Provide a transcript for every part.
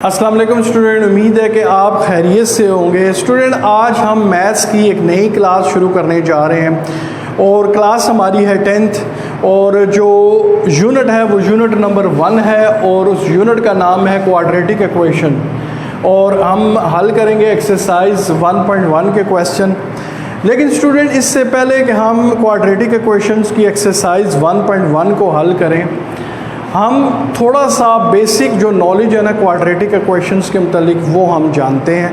अस्सलाम वालेकुम स्टूडेंट, उम्मीद है कि आप खैरियत से होंगे। स्टूडेंट, आज हम मैथ्स की एक नई क्लास शुरू करने जा रहे हैं और क्लास हमारी है 10th और जो यूनिट है वो यूनिट नंबर 1 है और उस यूनिट का नाम है क्वाड्रेटिक इक्वेशन और हम हल करेंगे एक्सरसाइज 1.1 के क्वेश्चन। लेकिन स्टूडेंट, इससे पहले कि हम क्वाड्रेटिक इक्वेशंस की एक्सरसाइज 1.1 को हल करें, हम थोड़ा सा बेसिक जो नॉलेज है ना क्वाड्रेटिक इक्वेशंस के मतलब वो हम जानते हैं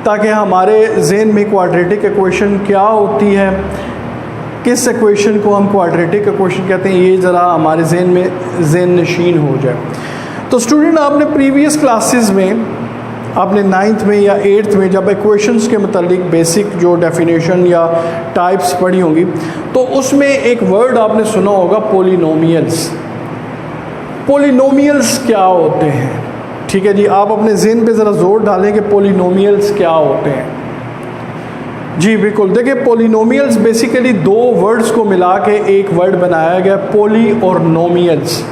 ताकि हमारे जहन में क्वाड्रेटिक इक्वेशन क्या होती है, किस इक्वेशन को हम क्वाड्रेटिक इक्वेशन कहते हैं, ये ज़रा हमारे जहन में जहन नशीन हो जाए। तो स्टूडेंट, आपने प्रीवियस क्लासेस में आपने 9th में या 8th में जब इक्वेशंस के मतलब बेसिक जो डेफिनेशन या टाइप्स पढ़ी होंगी तो उसमें एक वर्ड आपने सुना होगा पॉलिनोमियल्स। पॉलिनोमियल्स क्या होते हैं? ठीक है जी, आप अपने ज़हन पे ज़रा जोर डालें कि पॉलिनोमियल्स क्या होते हैं। जी बिल्कुल, देखिए पॉलिनोमियल्स बेसिकली दो वर्ड्स को मिला के एक वर्ड बनाया गया, पॉली और नोमियल्स।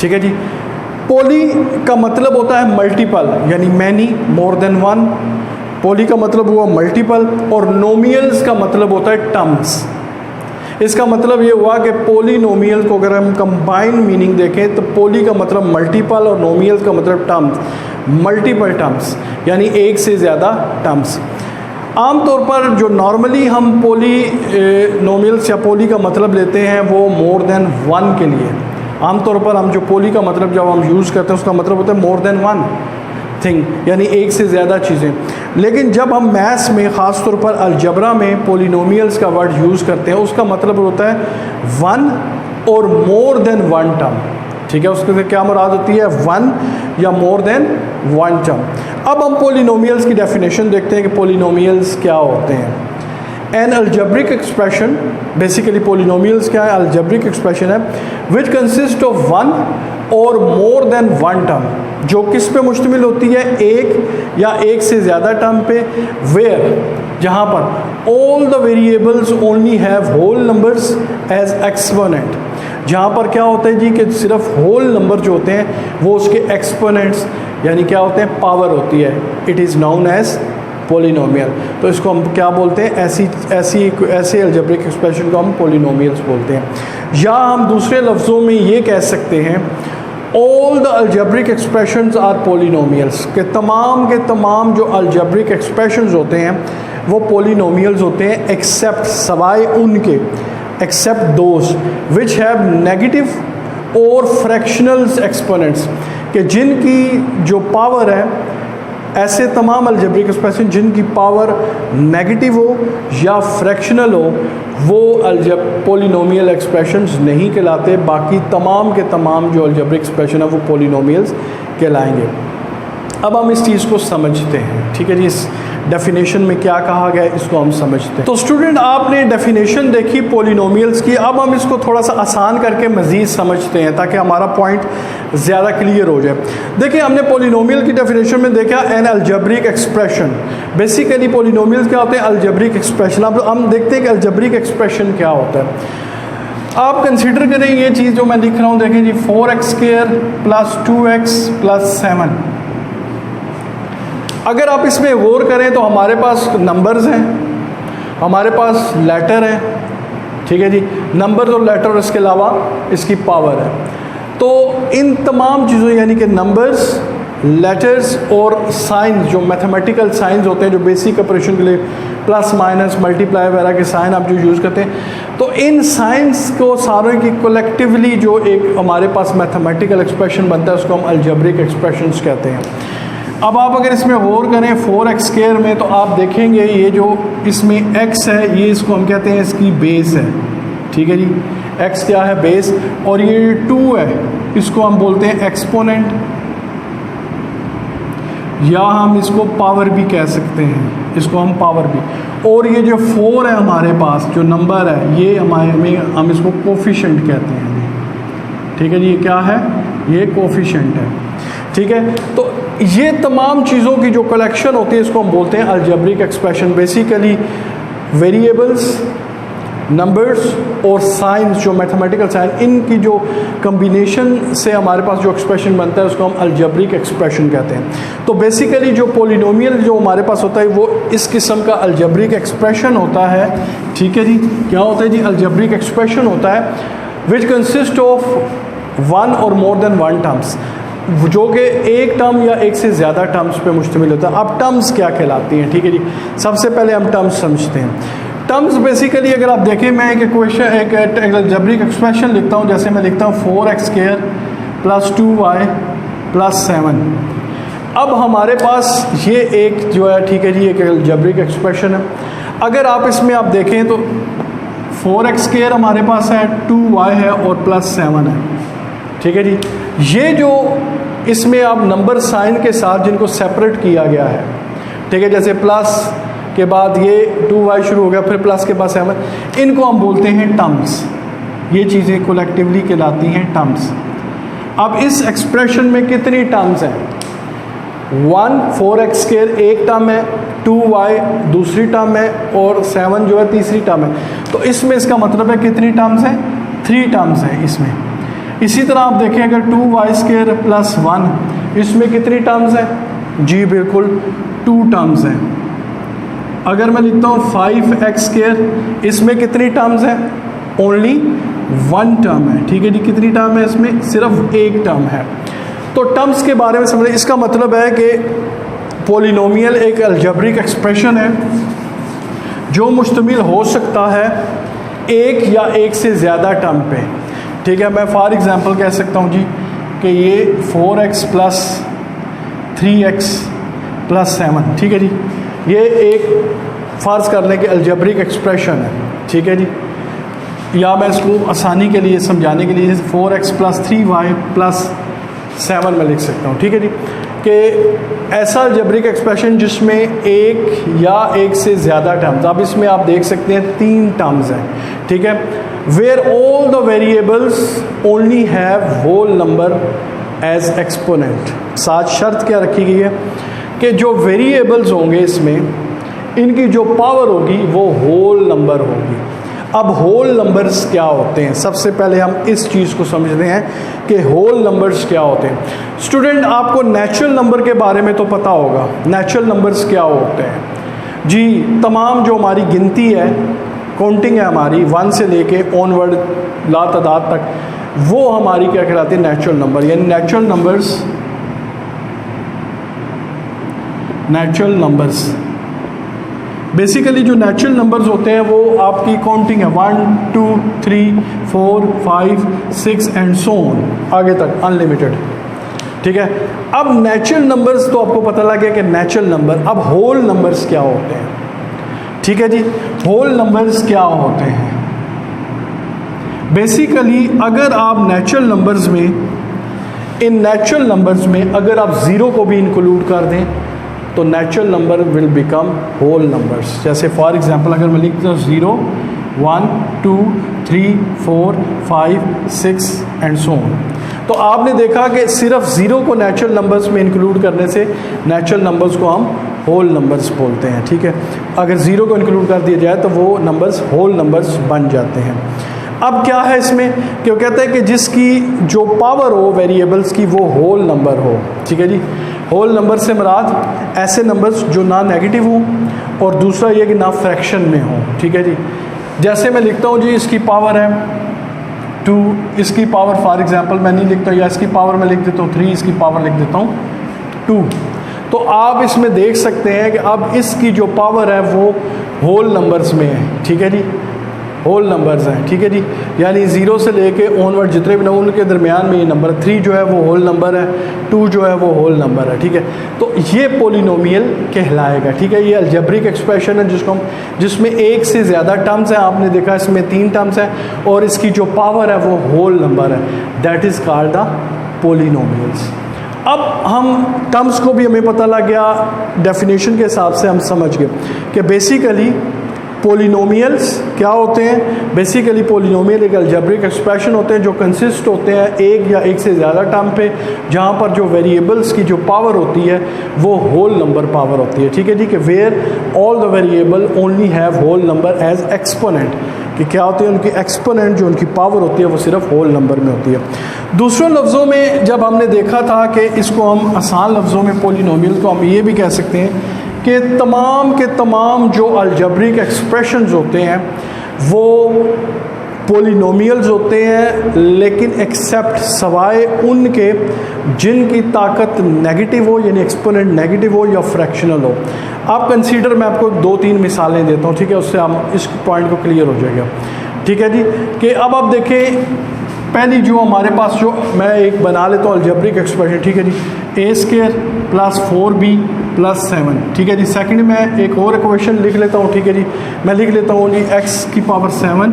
ठीक है जी, पॉली का मतलब होता है मल्टीपल यानी many, more than one. Poly का मतलब हुआ मल्टीपल और नोमियल्स का मतलब होता है टर्म्स। इसका मतलब ये हुआ कि पॉलिनोमियल को अगर हम कंबाइंड मीनिंग देखें तो पॉली का मतलब मल्टीपल और नोमियल का मतलब टर्म्स, मल्टीपल टर्म्स यानी एक से ज़्यादा टर्म्स। आमतौर पर जो नॉर्मली हम नोमियल्स या पॉली का मतलब लेते हैं वो मोर देन वन के लिए। आमतौर पर हम जो पॉली का मतलब जब हम यूज़ करते हैं उसका मतलब होता है मोर देन वन थिंग यानी एक से ज़्यादा चीज़ें। लेकिन जब हम मैथ्स में ख़ास तौर पर अलजबरा में पॉलिनोमियल्स का वर्ड यूज़ करते हैं उसका मतलब होता है वन और मोर देन वन टर्म। ठीक है, उसके क्या मुराद होती है? वन या मोर देन वन टर्म। अब हम पॉलिनोमियल्स की डेफिनेशन देखते हैं कि पॉलिनोमियल्स क्या होते हैं। N algebraic expression, basically polynomials क्या है? अलजेब्रिक एक्सप्रेशन है विच कंसिस्ट ऑफ वन और मोर देन वन टर्म, जो किस पे मुश्तमिल होती है? एक या एक से ज़्यादा टर्म पे। वेयर, जहाँ पर all the variables only have whole numbers as exponent, जहाँ पर क्या होता है जी कि सिर्फ होल नंबर जो होते हैं वो उसके एक्सपोनेंट्स यानी क्या होते हैं? पावर होती है। It is known as polynomial. तो इसको हम क्या बोलते हैं? ऐसे अलजेब्रिक एक्सप्रेशन को हम पॉलिनोमियल्स बोलते हैं। या हम दूसरे लफ्ज़ों में ये कह सकते हैं all the algebraic expressions are polynomials, के तमाम जो अलजेब्रिक एक्सप्रेशंस होते हैं वो पॉलिनोमियल्स होते हैं एक्सेप्ट, सवाए उनके, except those which have negative और फ्रैक्शनल्स एक्सपोनेंट्स, कि जिनकी जो पावर है, ऐसे तमाम अलजेब्रिक एक्सप्रेशन जिनकी पावर नेगेटिव हो या फ्रैक्शनल हो वो पॉलिनोमियल एक्सप्रेशंस नहीं कहलाते। बाकी तमाम के तमाम जो अलजेब्रिक एक्सप्रेशन है वो पॉलिनोमियल्स कहलाएंगे। अब हम इस चीज़ को समझते हैं। ठीक है जी, इस डेफिनेशन में क्या कहा गया है इसको हम समझते हैं। तो स्टूडेंट, आपने डेफिनेशन देखी पॉलिनोमियल्स की, अब हम इसको थोड़ा सा आसान करके मज़ीद समझते हैं ताकि हमारा पॉइंट ज़्यादा क्लियर हो जाए। देखिए, हमने पॉलिनोमियल की डेफिनेशन में देखा N algebraic expression. Basically polynomials क्या होते हैं? Algebraic expression. अब हम देखते हैं कि अलजेब्रिक एक्सप्रेशन क्या होता है। आप कंसिडर करें ये चीज़ जो मैं लिख रहा हूँ, देखें जी, 4x² + 2x + 7। अगर आप इसमें गौर करें तो हमारे पास नंबर्स हैं, हमारे पास लेटर हैं। ठीक है जी, नंबर्स और लेटर और इसके अलावा इसकी पावर है। तो इन तमाम चीज़ों यानी कि नंबर्स, लेटर्स और साइंस, जो मैथमेटिकल साइंस होते हैं जो बेसिक ऑपरेशन के लिए प्लस माइनस मल्टीप्लाई वगैरह के साइन आप जो यूज़ करते हैं, तो इन साइंस को सारों की कलेक्टिवली जो एक हमारे पास मैथमेटिकल एक्सप्रेशन बनता है उसको हम अलजेब्रिक एक्सप्रेशंस कहते हैं। अब आप अगर इसमें गौर करें 4x² में तो आप देखेंगे ये जो इसमें x है ये इसको हम कहते हैं इसकी बेस है। ठीक है जी, x क्या है? बेस। और ये 2 है इसको हम बोलते हैं एक्सपोनेंट, या हम इसको पावर भी कह सकते हैं, इसको हम पावर भी। और ये जो 4 है हमारे पास जो नंबर है ये हम इसको कोफिशिएंट कहते हैं। ठीक है जी, ये क्या है? ये कोफिशिएंट है। ठीक है, तो ये तमाम चीज़ों की जो कलेक्शन होती है इसको हम बोलते हैं algebraic expression. Basically variables, numbers और साइंस, जो मैथमेटिकल साइन, इनकी जो कम्बिनेशन से हमारे पास जो एक्सप्रेशन बनता है उसको हम अलजेब्रिक एक्सप्रेशन कहते हैं। तो बेसिकली जो पोलिनोमियल जो हमारे पास होता है वो इस किस्म का अलजेब्रिक एक्सप्रेशन होता है। ठीक है जी, क्या होता है जी? अलजेब्रिक एक्सप्रेशन होता है विच कंसिस्ट ऑफ वन और मोर देन वन टर्म्स, जो कि एक टर्म या एक से ज़्यादा टर्म्स पे मुश्तमिल होता है। अब टर्म्स क्या कहलाती हैं? ठीक है जी, सबसे पहले हम टर्म्स समझते हैं। टर्म्स बेसिकली अगर आप देखें, मैं एक इक्वेशन, एक अलजेब्रिक एक्सप्रेशन लिखता हूँ, जैसे मैं लिखता हूँ 4x² + 2y + 7। अब हमारे पास ये एक जो है, ठीक है जी, एक अलजेब्रिक एक्सप्रेशन है। अगर आप इसमें आप देखें तो 4x² हमारे पास है, 2y है और +7 है। ठीक है जी, ये जो इसमें आप नंबर साइन के साथ जिनको सेपरेट किया गया है, ठीक है, जैसे प्लस के बाद ये 2y शुरू हो गया, फिर प्लस के बाद 7, इनको हम बोलते हैं टर्म्स। ये चीज़ें कोलेक्टिवली कहलाती हैं टर्म्स। अब इस एक्सप्रेशन में कितनी टर्म्स हैं? 1 4x² एक टर्म है, 2y दूसरी टर्म है और 7 जो है तीसरी टर्म है। तो इसमें इसका मतलब है कितनी टर्म्स हैं? 3 टर्म्स हैं इसमें। इसी तरह आप देखें अगर 2y² + 1, इसमें कितनी टर्म्स हैं? जी बिल्कुल 2 टर्म्स हैं। अगर मैं लिखता हूँ 5x², इसमें कितनी टर्म्स हैं? ओनली 1 टर्म है। ठीक है जी, कितनी टर्म है इसमें? सिर्फ एक टर्म है। तो टर्म्स के बारे में समझें, इसका मतलब है कि पोलिनोमियल एक अलजेब्रिक एक्सप्रेशन है जो मुश्तमिल हो सकता है एक या एक से ज़्यादा टर्म पे। ठीक है, मैं फॉर एग्ज़ाम्पल कह सकता हूँ जी कि ये 4x + 3x + 7, ठीक है जी, ये एक फ़र्ज़ करने के अलजेब्रिक एक्सप्रेशन है। ठीक है जी, या मैं इसको आसानी के लिए समझाने के लिए जैसे 4x + 3y + 7 में लिख सकता हूँ। ठीक है जी, कि ऐसा अलजेब्रिक एक्सप्रेशन जिसमें एक या एक से ज़्यादा टर्म्स, अब इसमें आप देख सकते हैं 3 टर्म्स हैं। ठीक है, where all the variables only have whole number as exponent. साथ शर्त क्या रखी गई है कि जो वेरिएबल्स होंगे इसमें, इनकी जो पावर होगी वो होल नंबर होगी। अब होल नंबर्स क्या होते हैं? सबसे पहले हम इस चीज़ को समझते हैं कि होल नंबर्स क्या होते हैं। स्टूडेंट, आपको नेचुरल नंबर के बारे में तो पता होगा। नेचुरल नंबर्स क्या होते हैं? जी, तमाम जो हमारी गिनती है, काउंटिंग है हमारी 1 से लेके ऑनवर्ड लातादाद तक, वो हमारी क्या कहलाती है? Natural number. यानी नेचुरल नंबर्स बेसिकली जो नेचुरल नंबर्स होते हैं वो आपकी काउंटिंग है 1 2 3 4 5 6 एंड सो ऑन, आगे तक अनलिमिटेड। ठीक है, अब नेचुरल नंबर्स तो आपको पता लग गया कि नेचुरल नंबर। अब होल नंबर्स क्या होते हैं? ठीक है जी, होल नंबर्स क्या होते हैं? बेसिकली अगर आप नेचुरल नंबर्स में, इन नेचुरल नंबर्स में अगर आप ज़ीरो को भी इंक्लूड कर दें तो natural number will become whole numbers. जैसे फॉर एग्जांपल अगर मैं लिखता हूँ 0 1 2 3 4 5 6 एंड सो ऑन, तो आपने देखा कि सिर्फ ज़ीरो को नेचुरल नंबर्स में इंक्लूड करने से नेचुरल नंबर्स को हम होल नंबर्स बोलते हैं। ठीक है, अगर ज़ीरो को इंक्लूड कर दिया जाए तो वो नंबर्स होल नंबर्स बन जाते हैं। अब क्या है इसमें, क्यों कहते हैं कि जिसकी जो पावर हो वेरिएबल्स की वो होल नंबर हो। ठीक है जी, होल नंबर से मुराद ऐसे नंबर्स जो ना नेगेटिव हों और दूसरा ये कि ना फ्रैक्शन में हो। ठीक है जी, जैसे मैं लिखता हूँ जी इसकी पावर है 2, इसकी पावर फॉर एग्जांपल मैं नहीं लिखता, या इसकी पावर मैं लिख देता हूँ 3, इसकी पावर लिख देता हूँ 2। तो आप इसमें देख सकते हैं कि अब इसकी जो पावर है वो होल नंबर्स में है। ठीक है जी, होल नंबर्स हैं। ठीक है जी, यानी 0 से लेके ऑनवर्ड जितने भी नंबर उनके दरमियान में ये नंबर 3 जो है वो होल नंबर है, 2 जो है वो होल नंबर है। ठीक है, तो ये पोलिनोमियल कहलाएगा। ठीक है, ये अलजेब्रिक एक्सप्रेशन है जिसमें एक से ज़्यादा टर्म्स हैं। आपने देखा इसमें 3 टर्म्स हैं और इसकी जो पावर है वो होल नंबर है, that is called the polynomials. अब हम टर्म्स को भी हमें पता लग गया, डेफिनेशन के हिसाब से हम समझ गए कि बेसिकली पोलिनोमियल्स क्या होते हैं। बेसिकली पोलिनोमियल एक अलजेब्रिक एक्सप्रेशन होते हैं जो कंसिस्ट होते हैं एक या एक से ज़्यादा टर्म पे, जहाँ पर जो वेरिएबल्स की जो पावर होती है वो होल नंबर पावर होती है। ठीक है जी, कि where all the variable only have whole number as exponent. कि क्या होती है उनकी एक्सपोनेंट, जो उनकी पावर होती है वो सिर्फ होल नंबर में होती है। दूसरे लफ्ज़ों में जब हमने देखा था कि इसको हम आसान लफ्ज़ों में पॉलिनोमियल को हम ये भी कह सकते हैं कि तमाम के तमाम जो अलजेब्रिक एक्सप्रेशंस होते हैं वो पॉलिनोमियल्स होते हैं, लेकिन एक्सेप्ट सवाए उनके जिनकी ताकत नेगेटिव हो, यानी एक्सपोनेंट नेगेटिव हो या फ्रैक्शनल हो। आप कंसीडर, मैं आपको 2-3 मिसालें देता हूँ, ठीक है, उससे हम इस पॉइंट को क्लियर हो जाएगा। ठीक है जी, कि अब आप देखें पहली जो हमारे पास, जो मैं एक बना लेता हूँ अलजेब्रिक एक्सप्रेशन, ठीक है जी, a² + 4b + 7, ठीक है जी। सेकंड में एक और इक्वेशन लिख लेता हूँ, ठीक है जी, मैं लिख लेता हूँ x⁻7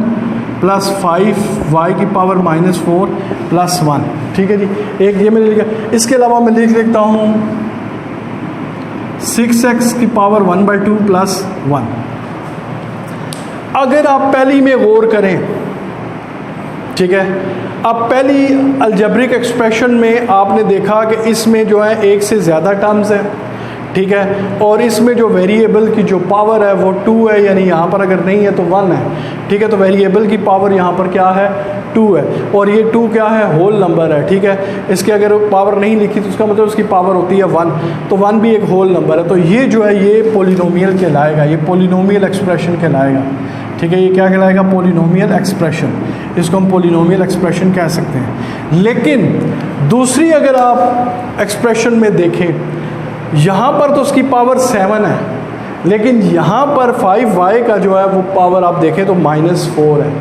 + 5y⁻⁻4 + 1, ठीक है जी। एक ये मैंने लिखा, इसके अलावा मैं लिख लेता हूँ 6x⁻1/2 + 1। अगर आप पहली में गौर करें, ठीक है, अब पहली अलजेब्रिक एक्सप्रेशन में आपने देखा कि इसमें जो है एक से ज़्यादा टर्म्स है, ठीक है, और इसमें जो वेरिएबल की जो पावर है वो 2 है, यानी यहाँ पर अगर नहीं है तो 1 है, ठीक है। तो वेरिएबल की पावर यहाँ पर क्या है, 2 है, और ये 2 क्या है, होल नंबर है, ठीक है। इसके अगर पावर नहीं लिखी तो उसका मतलब उसकी पावर होती है 1, तो 1 भी एक होल नंबर है। तो ये जो है ये पॉलिनोमियल कहलाएगा, ये पॉलिनोमियल एक्सप्रेशन कहलाएगा, ठीक है। ये क्या कहलाएगा, पॉलिनोमियल एक्सप्रेशन, इसको हम पॉलिनोमियल एक्सप्रेशन कह सकते हैं। लेकिन दूसरी अगर आप एक्सप्रेशन में देखें, यहाँ पर तो उसकी पावर 7 है, लेकिन यहाँ पर 5y का जो है वो पावर आप देखें तो -4 है।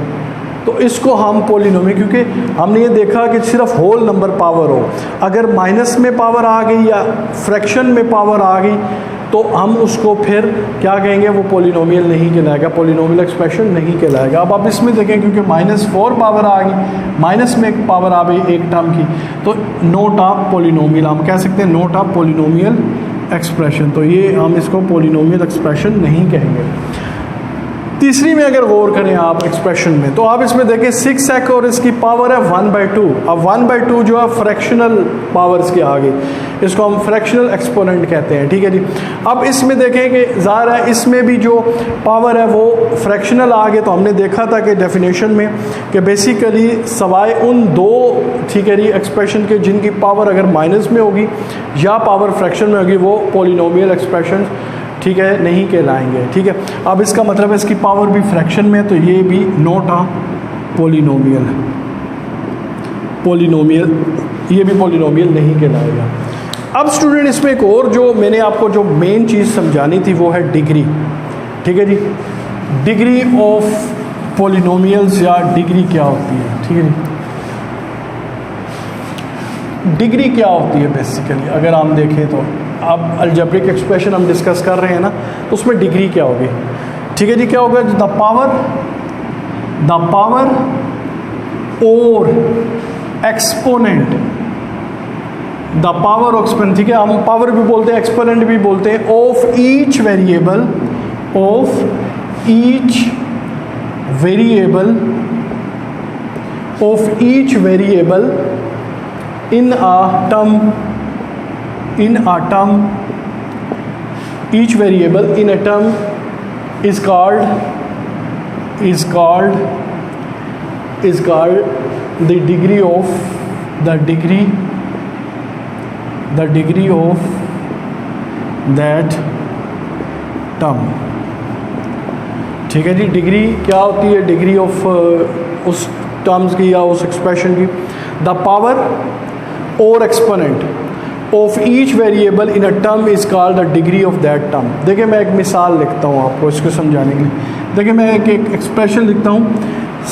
तो इसको हम पॉलिनोमियल, क्योंकि हमने ये देखा कि सिर्फ होल नंबर पावर हो, अगर माइनस में पावर आ गई या फ्रैक्शन में पावर आ गई तो हम उसको फिर क्या कहेंगे, वो पॉलिनोमियल नहीं कहलाएगा, पॉलिनोमियल एक्सप्रेशन नहीं कहलाएगा। अब आप इसमें देखें, क्योंकि -4 पावर आ गई, माइनस में एक पावर आ गई एक टर्म की, तो नॉट ऑफ पॉलिनोमियल, हम कह सकते हैं नॉट ऑफ पॉलिनोमियल एक्सप्रेशन। तो ये हम इसको पॉलिनोमियल एक्सप्रेशन नहीं कहेंगे। तीसरी में अगर गौर करें आप एक्सप्रेशन में, तो आप इसमें देखें 6x और इसकी पावर है 1/2। अब 1/2 जो है फ्रैक्शनल पावर्स के आगे, इसको हम फ्रैक्शनल एक्सपोनेंट कहते हैं, ठीक है जी। अब इसमें देखें कि ज़ाहिर है इसमें भी जो पावर है वो फ्रैक्शनल आ गए। तो हमने देखा था कि डेफिनेशन में कि बेसिकली सवाए उन दो, ठीक है जी, एक्सप्रेशन के जिनकी पावर अगर माइनस में होगी या पावर फ्रैक्शन में होगी, वो पॉलिनोमियल एक्सप्रेशन, ठीक है, नहीं कहलाएंगे, ठीक है। अब इसका मतलब है इसकी पावर भी फ्रैक्शन में है, तो ये भी नॉट अ पॉलिनोमियल, ये भी पॉलिनोमियल नहीं कहलाएगा। अब स्टूडेंट इसमें एक और जो मैंने आपको जो मेन चीज़ समझानी थी वो है डिग्री, ठीक है जी। डिग्री ऑफ पॉलिनोमियल्स या डिग्री क्या होती है, ठीक है जी। डिग्री क्या होती है बेसिकली, अगर हम देखें तो अब अलजेब्रिक एक्सप्रेशन हम डिस्कस कर रहे हैं ना, तो उसमें डिग्री क्या होगी, ठीक है जी। क्या होगा, द पावर और exponent, the power of exponent, ठीक है, हम पावर भी बोलते हैं एक्सपोनेंट भी बोलते हैं, of each variable in a term, each variable in a term is called the degree of that term, ठीक है जी। डिग्री क्या होती है, डिग्री ऑफ उस टर्म्स की या उस एक्सप्रेशन की। द पावर और exponent of each variable in a term is called the degree of that term. देखिए मैं एक मिसाल लिखता हूँ आपको इसको समझाने के लिए। देखिए मैं एक एक्सप्रेशन लिखता हूँ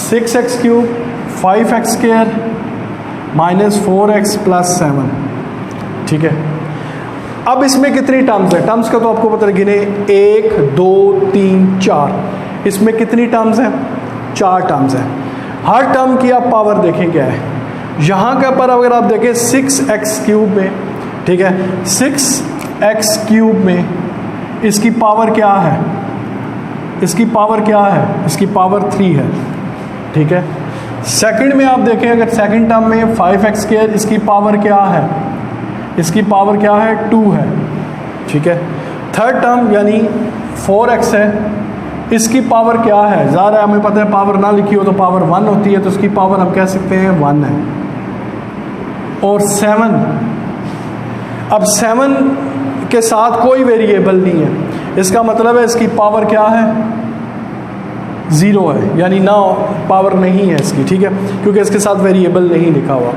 6x³ 5x² -4x + 7, ठीक है। अब इसमें कितनी टर्म्स है, टर्म्स का तो आपको पता है, गिने 1 2 3 4, इसमें कितनी टर्म्स हैं, 4 टर्म्स हैं। हर टर्म की आप पावर देखें क्या है। यहाँ का पर अगर आप देखें 6x³ में, ठीक है, 6x³ में इसकी पावर क्या है, इसकी पावर 3 है, ठीक है। सेकंड में आप देखें, अगर सेकंड टर्म में 5x², इसकी पावर क्या है, इसकी पावर क्या है, 2 है, ठीक है। थर्ड टर्म यानी 4x है, इसकी पावर क्या है, ज़ाहिर है हमें पता है पावर ना लिखी हो तो पावर 1 होती है, तो इसकी पावर हम कह सकते हैं 1 है। और 7, अब 7 के साथ कोई वेरिएबल नहीं है, इसका मतलब है इसकी पावर क्या है, 0 है, यानी ना पावर नहीं है इसकी, ठीक है, क्योंकि इसके साथ वेरिएबल नहीं लिखा हुआ।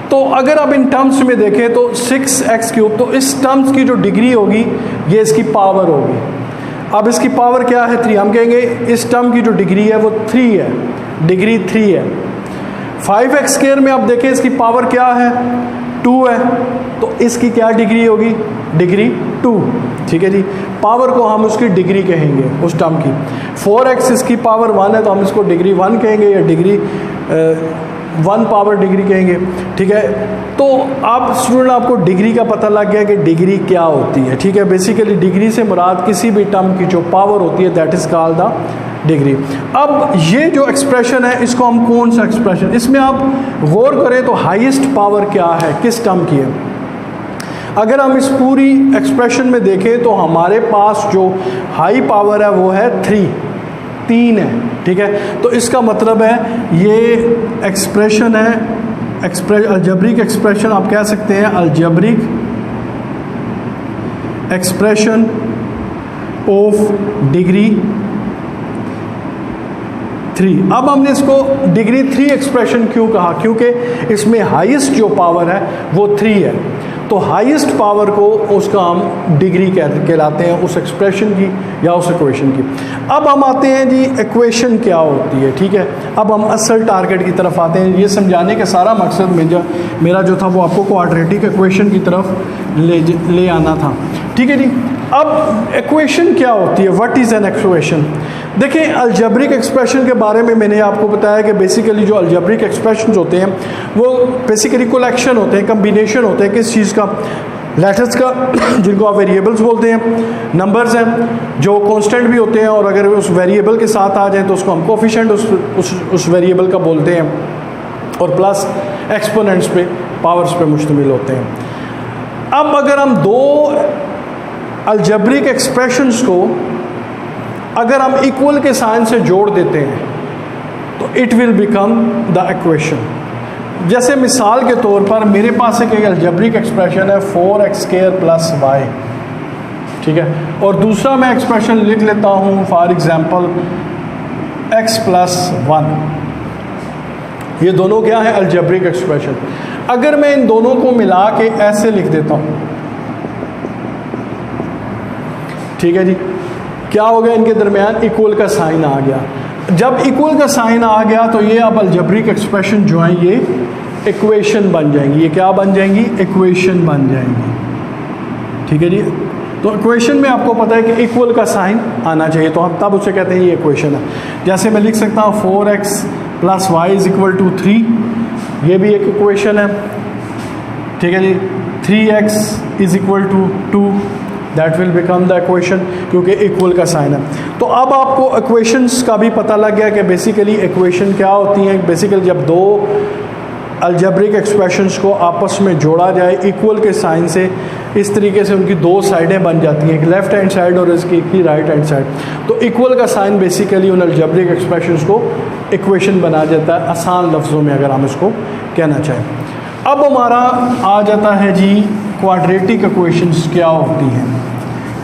तो अगर आप इन टर्म्स में देखें तो 6x³, तो इस टर्म्स की जो डिग्री होगी ये इसकी पावर होगी। अब इसकी पावर क्या है, 3, हम कहेंगे इस टर्म की जो डिग्री है वो 3 है, डिग्री 3 है। 5x² में आप देखें इसकी पावर क्या है, 2 है, तो इसकी क्या डिग्री होगी, डिग्री 2, ठीक है जी। पावर को हम उसकी डिग्री कहेंगे उस टर्म की। 4x इसकी पावर 1 है, तो हम इसको डिग्री 1 कहेंगे या डिग्री 1 पावर डिग्री कहेंगे, ठीक है। तो आप स्टूडेंट, आपको डिग्री का पता लग गया कि डिग्री क्या होती है, ठीक है। बेसिकली डिग्री से मुराद किसी भी टर्म की जो पावर होती है that is called the degree. अब ये जो एक्सप्रेशन है इसको हम कौन सा एक्सप्रेशन, इसमें आप गौर करें तो हाईएस्ट पावर क्या है, किस टर्म की है। अगर हम इस पूरी एक्सप्रेशन में देखें तो हमारे पास जो हाई पावर है वो है 3 है, ठीक है। तो इसका मतलब है ये एक्सप्रेशन है, अलजेब्रिक एक्सप्रेशन आप कह सकते हैं, अलजेब्रिक एक्सप्रेशन ऑफ डिग्री 3। अब हमने इसको डिग्री 3 एक्सप्रेशन क्यों कहा, क्योंकि इसमें हाईएस्ट जो पावर है वो 3 है, तो हाईएस्ट पावर को उसका हम डिग्री कहलाते हैं उस एक्सप्रेशन की या उस इक्वेशन की। अब हम आते हैं जी इक्वेशन क्या होती है, ठीक है। अब हम असल टारगेट की तरफ आते हैं। ये समझाने का सारा मकसद मेरा जो था वो आपको क्वाड्रेटिक इक्वेशन की तरफ ले आना था, ठीक है जी। अब इक्वेशन क्या होती है, व्हाट इज़ एन इक्वेशन। देखिए अलजेब्रिक एक्सप्रेशन के बारे में मैंने आपको बताया कि बेसिकली जो अलजेब्रिक एक्सप्रेशंस होते हैं वो बेसिकली कलेक्शन होते हैं, कम्बिनेशन होते हैं किस चीज़ का, लेटर्स का जिनको आप वेरिएबल्स बोलते हैं, नंबर्स हैं जो कांस्टेंट भी होते हैं और अगर उस वेरिएबल के साथ आ जाए तो उसको हम कोफिशिएंट उस वेरिएबल का बोलते हैं, और प्लस एक्सपोनेंट्स पे, पावर्स पे मुश्तमिल होते हैं। अब अगर हम दो अलजेब्रिक एक्सप्रेशंस को अगर हम इक्वल के साइन से जोड़ देते हैं तो it will become the equation. जैसे मिसाल के तौर पर मेरे पास एक अलजेब्रिक एक्सप्रेशन है 4x² + y, ठीक है, और दूसरा मैं एक्सप्रेशन लिख लेता हूँ फॉर एग्जांपल x + 1। ये दोनों क्या है, अलजेब्रिक एक्सप्रेशन। अगर मैं इन दोनों को मिला के ऐसे लिख देता हूँ, ठीक है जी, क्या हो गया, इनके दरमियान इक्वल का साइन आ गया। जब इक्वल का साइन आ गया तो ये अब अलजेब्रिक एक्सप्रेशन जो है ये इक्वेशन बन जाएंगी। ये क्या बन जाएंगी, इक्वेशन बन जाएंगी, ठीक है जी। तो इक्वेशन में आपको पता है कि इक्वल का साइन आना चाहिए, तो हम तब उसे कहते हैं ये इक्वेशन है। जैसे मैं लिख सकता हूँ 4x + y = 3, ये भी एक इक्वेशन है, ठीक है जी। 3x = 2, that will become the equation, क्योंकि इक्वल का साइन है। तो अब आपको इक्वेशंस का भी पता लग गया कि बेसिकली इक्वेशन क्या होती हैं। बेसिकली जब दो अलजेब्रिक एक्सप्रेशंस को आपस में जोड़ा जाए इक्वल के साइन से, इस तरीके से उनकी दो साइडें बन जाती हैं, एक लेफ्ट हैंड साइड और इसकी एक ही राइट हैंड साइड। तो इक्वल का साइन बेसिकली उन अलजेब्रिक एक्सप्रेशंस को इक्वेशन बना देता है, आसान लफ्ज़ों में अगर हम इसको कहना चाहें। अब हमारा आ जाता है जी क्वाड्रेटिक इक्वेशंस क्या होती हैं,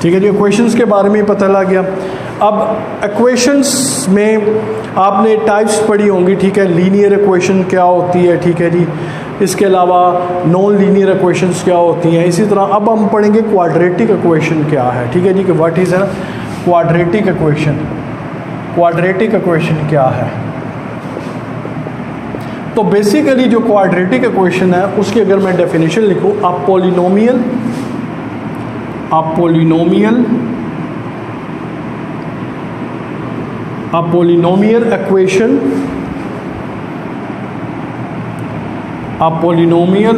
ठीक है जी। इक्वेशंस के बारे में पता लग गया। अब इक्वेशंस में आपने टाइप्स पढ़ी होंगी, ठीक है। लीनियर इक्वेशन क्या होती है, ठीक है जी। इसके अलावा नॉन लीनियर इक्वेशंस क्या होती हैं। इसी तरह अब हम पढ़ेंगे क्वाड्रेटिक इक्वेशन क्या है, ठीक है जी, कि what is a quadratic equation. Quadratic equation क्या है, तो बेसिकली जो क्वाड्रेटिक इक्वेशन है उसकी अगर मैं डेफिनेशन लिखूं, a polynomial equation, a polynomial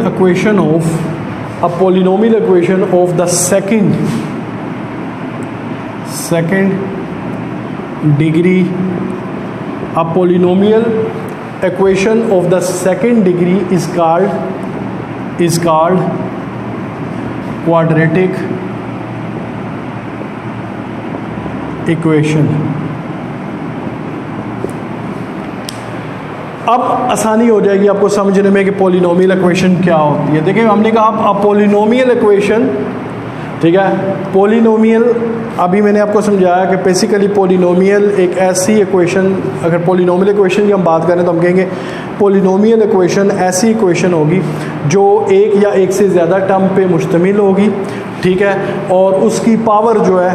equation of the second degree, a polynomial equation of the second degree is called quadratic equation, अब आसानी हो जाएगी आपको समझने में कि पॉलिनोमियल इक्वेशन क्या होती है। देखिए हमने कहा अब पॉलिनोमियल इक्वेशन, ठीक है, पॉलिनोमियल अभी मैंने आपको समझाया कि बेसिकली पॉलिनोमियल एक ऐसी इक्वेशन, अगर पॉलिनोमियल इक्वेशन की हम बात करें तो हम कहेंगे पॉलिनोमियल इक्वेशन ऐसी इक्वेशन होगी जो एक या एक से ज़्यादा टर्म पे मुश्तमिल होगी, ठीक है, और उसकी पावर जो है,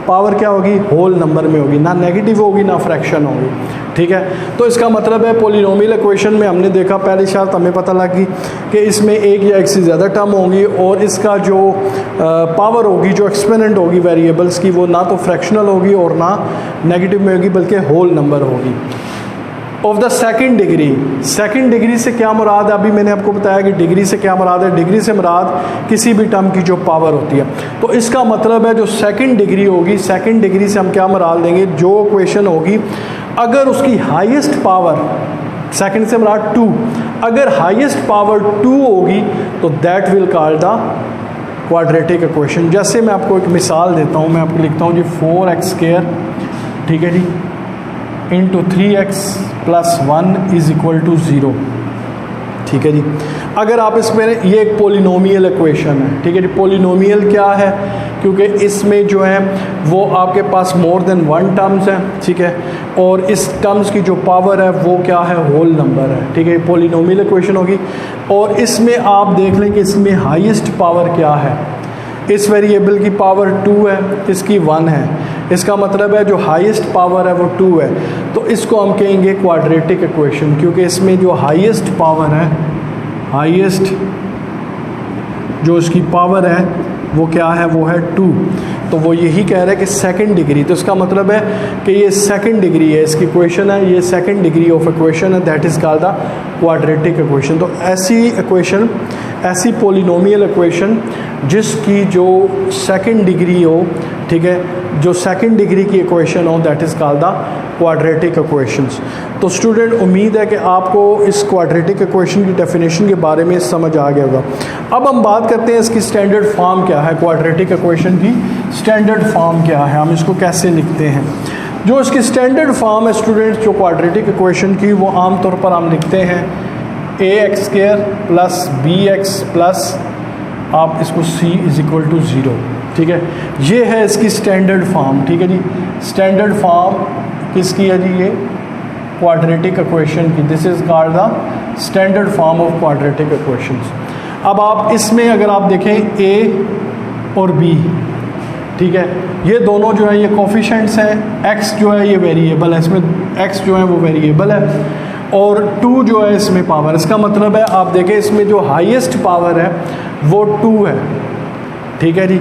पावर क्या होगी, होल नंबर में होगी, ना नेगेटिव होगी ना फ्रैक्शन होगी, ठीक है। तो इसका मतलब है पॉलिनोमियल इक्वेशन में हमने देखा पहली शर्त हमें पता लगी कि इसमें एक या एक से ज़्यादा टर्म होंगी और इसका जो पावर होगी, जो एक्सपोनेंट होगी वेरिएबल्स की, वो ना तो फ्रैक्शनल होगी और ना नेगेटिव में होगी बल्कि होल नंबर होगी। Of the second degree, second degree से क्या मुराद है, अभी मैंने आपको बताया कि डिग्री से क्या मुराद है, डिग्री से मुराद किसी भी टर्म की जो पावर होती है। तो इसका मतलब है जो सेकंड डिग्री होगी, सेकंड डिग्री से हम क्या मुराद लेंगे, जो इक्वेशन होगी अगर उसकी हाईएस्ट पावर, सेकंड से मुराद 2, अगर हाईएस्ट पावर 2 होगी तो that will call the quadratic equation. जैसे मैं आपको एक मिसाल देता हूँ, मैं आपको लिखता हूँ जी 4x², ठीक है जी, into 3x + 1 is equal to 0, ठीक है जी। अगर आप इसमें, ये एक पॉलिनोमियल इक्वेशन है, ठीक है जी। पॉलिनोमियल क्या है, क्योंकि इसमें जो है वो आपके पास मोर देन 1 टर्म्स है, ठीक है, और इस टर्म्स की जो पावर है वो क्या है, होल नंबर है, ठीक है। पॉलिनोमियल इक्वेशन होगी और इसमें आप देख लें कि इसमें हाईएस्ट पावर क्या है, इस वेरिएबल की पावर 2 है, इसकी 1 है, इसका मतलब है जो हाईएस्ट पावर है वो 2 है, तो इसको हम कहेंगे क्वाड्रेटिक इक्वेशन, क्योंकि इसमें जो हाईएस्ट पावर है, हाईएस्ट जो इसकी पावर है वो क्या है, वो है 2। तो वो यही कह रहा है कि सेकंड डिग्री, तो इसका मतलब है कि ये सेकंड डिग्री है, इसकी इक्वेशन है, ये सेकंड डिग्री ऑफ इक्वेशन है, that is called the quadratic equation. तो ऐसी इक्वेशन, ऐसी पॉलिनोमियल इक्वेशन जिसकी जो सेकंड डिग्री हो, ठीक है, जो सेकंड डिग्री की इक्वेशन हो, that is called the quadratic equations. तो स्टूडेंट उम्मीद है कि आपको इस क्वाड्रेटिक इक्वेशन की डेफिनेशन के बारे में समझ आ गया होगा। अब हम बात करते हैं इसकी स्टैंडर्ड फॉर्म क्या है, क्वाड्रेटिक इक्वेशन की स्टैंड फॉर्म क्या है, हम इसको कैसे लिखते हैं। जो इसकी स्टैंडर्ड फॉर्म है स्टूडेंट्स, जो क्वाड्रेटिक इक्वेशन की, वो आमतौर पर हम लिखते हैं ax² + bx प्लस आप इसको c इज इक्वल टू 0, ठीक है। ये है इसकी स्टैंडर्ड फॉर्म, ठीक है जी। स्टैंडर्ड फॉर्म किसकी है जी, ये क्वाड्रेटिक इक्वेशन की, this is called the standard form of quadratic equations. अब आप इसमें अगर आप देखें a और b, ठीक है, ये दोनों जो है ये कोफिशिएंट्स हैं, x जो है ये वेरिएबल है, इसमें x जो है वो वेरिएबल है और 2 जो है इसमें पावर। इसका मतलब है आप देखें इसमें जो हाईएस्ट पावर है वो 2 है, ठीक है जी,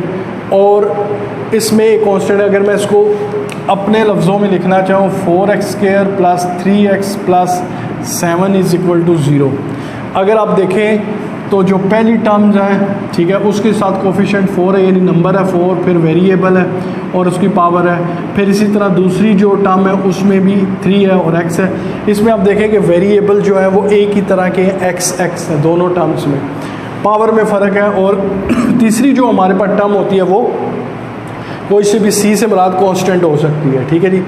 और इसमें एक कांस्टेंट, अगर मैं इसको अपने लफ्ज़ों में लिखना चाहूँ 4x² + 3x + 7 is equal to 0। अगर आप देखें तो जो पहली टर्म्स हैं, ठीक है, उसके साथ कोफिशिएंट 4 है, यानी नंबर है 4, फिर वेरिएबल है और उसकी पावर है। फिर इसी तरह दूसरी जो टर्म है उसमें भी 3 है और x है। इसमें आप देखें कि वेरिएबल जो है वो एक ही तरह के x है, दोनों टर्म्स में पावर में फ़र्क है। और तीसरी जो हमारे पास टर्म होती है वो कोई से भी c से मुराद कांस्टेंट हो सकती है, ठीक है जी।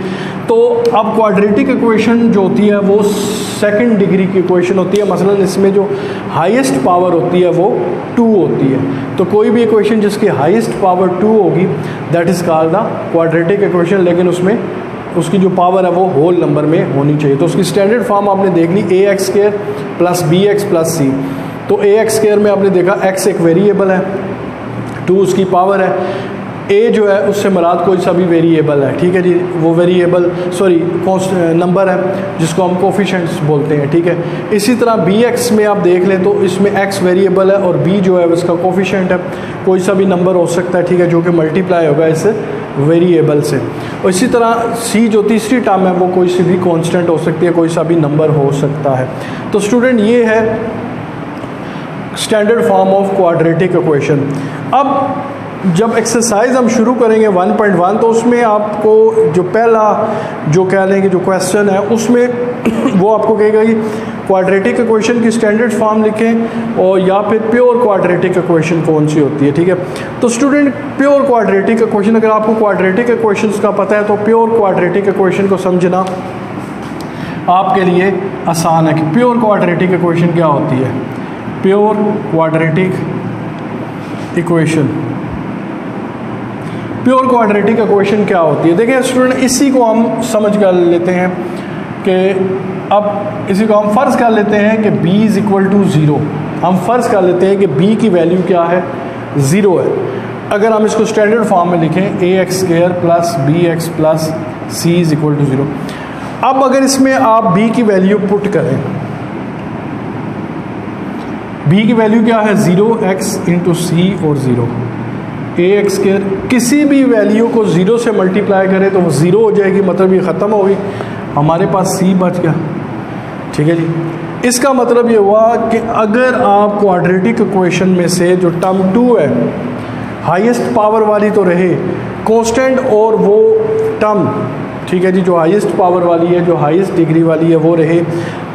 तो अब क्वाड्रेटिक इक्वेशन जो होती है वो सेकंड डिग्री की इक्वेशन होती है, मसलन इसमें जो हाईएस्ट पावर होती है वो 2 होती है। तो कोई भी इक्वेशन जिसकी हाईएस्ट पावर 2 होगी that is called the quadratic equation, लेकिन उसमें उसकी जो पावर है वो होल नंबर में होनी चाहिए। तो उसकी स्टैंडर्ड फॉर्म आपने देख ली ax² + bx + c। तो ax² में आपने देखा x एक वेरिएबल है, 2 उसकी पावर है, a जो है उससे मुराद कोई सा भी वेरिएबल है, ठीक है जी, वो वेरिएबल नंबर है जिसको हम कोफिशिएंट्स बोलते हैं, ठीक है। इसी तरह bx में आप देख लें तो इसमें x वेरिएबल है और b जो है उसका कोफिशिएंट है, कोई सा भी नंबर हो सकता है, ठीक है, जो कि मल्टीप्लाई होगा इस वेरिएबल से। और इसी तरह c जो तीसरी टर्म है वो कोई सी भी कांस्टेंट हो सकती है, कोई सा भी नंबर हो सकता है। तो स्टूडेंट ये है standard form of quadratic equation. अब जब एक्सरसाइज हम शुरू करेंगे 1.1 तो उसमें आपको जो पहला जो कह लेंगे जो क्वेश्चन है उसमें वो आपको कहेगा कि क्वाड्रेटिक इक्वेशन की स्टैंडर्ड फॉर्म लिखें और या फिर प्योर क्वाड्रेटिक इक्वेशन कौन सी होती है, ठीक है। तो स्टूडेंट प्योर क्वाड्रेटिक इक्वेशन, अगर आपको क्वाड्रेटिक इक्वेशंस का पता है तो प्योर क्वाड्रेटिक इक्वेशन को समझना आपके लिए आसान है कि प्योर क्वाड्रेटिक इक्वेशन क्या होती है। Pure quadratic equation, pure quadratic equation क्या होती है। देखिए स्टूडेंट, इसी को हम समझ कर लेते हैं कि अब इसी को हम फ़र्ज़ कर लेते हैं कि b is equal to zero. हम फ़र्ज़ कर लेते हैं कि b की वैल्यू क्या है, ज़ीरो है। अगर हम इसको स्टैंडर्ड फॉर्म में लिखें ax² plus bx plus c is equal to zero. अब अगर इसमें आप b की वैल्यू पुट करें, b की वैल्यू क्या है, 0x इंटू सी और 0 ax², किसी भी वैल्यू को 0 से मल्टीप्लाई करें तो वो 0 हो जाएगी, मतलब ये ख़त्म हो गई, हमारे पास c बच गया। ठीक है जी, इसका मतलब ये हुआ कि अगर आप क्वाड्रेटिक इक्वेशन में से जो टर्म 2 है हाईएस्ट पावर वाली तो रहे कांस्टेंट, और वो टर्म, ठीक है जी, जो हाईएस्ट पावर वाली है, जो हाईएस्ट डिग्री वाली है वो रहे,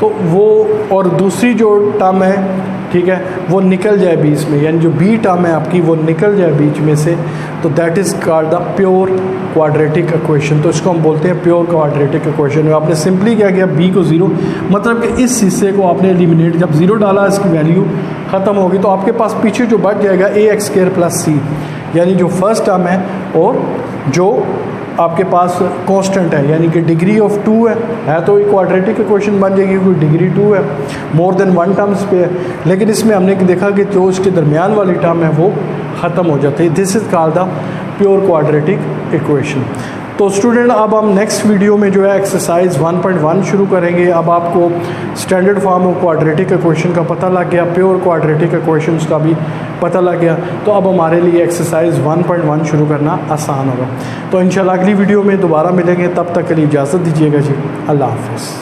तो वो और दूसरी जो टर्म है, ठीक है, वो निकल जाए बीच में, यानी जो बी टर्म है आपकी वो निकल जाए बीच में से, तो that is called the pure quadratic equation. तो इसको हम बोलते हैं प्योर क्वाड्रेटिक इक्वेशन। में आपने सिंपली क्या किया, बी को 0, मतलब कि इस हिस्से को आपने एलिमिनेट, जब 0 डाला इसकी वैल्यू ख़त्म होगी, तो आपके पास पीछे जो बच जाएगा ax² प्लस सी, यानी जो फर्स्ट टर्म है और जो आपके पास कांस्टेंट है, यानी कि डिग्री ऑफ 2 है तो ये क्वाड्रेटिक इक्वेशन बन जाएगी, क्योंकि डिग्री 2 है, मोर देन 1 टर्म्स पे है। लेकिन इसमें हमने देखा कि जो इसके दरमियान वाली टर्म है वो ख़त्म हो जाती है। This is called the pure quadratic equation. तो स्टूडेंट, अब हम नेक्स्ट वीडियो में जो है एक्सरसाइज 1.1 शुरू करेंगे। अब आपको standard form of quadratic equation का पता लग गया, प्योर क्वाड्रेटिक इक्वेशंस का भी पता लग गया, तो अब हमारे लिए एक्सरसाइज 1.1 शुरू करना आसान होगा। तो इंशाल्लाह अगली वीडियो में दोबारा मिलेंगे, तब तक के लिए इजाज़त दीजिएगा जी, अल्लाह हाफ़िज़।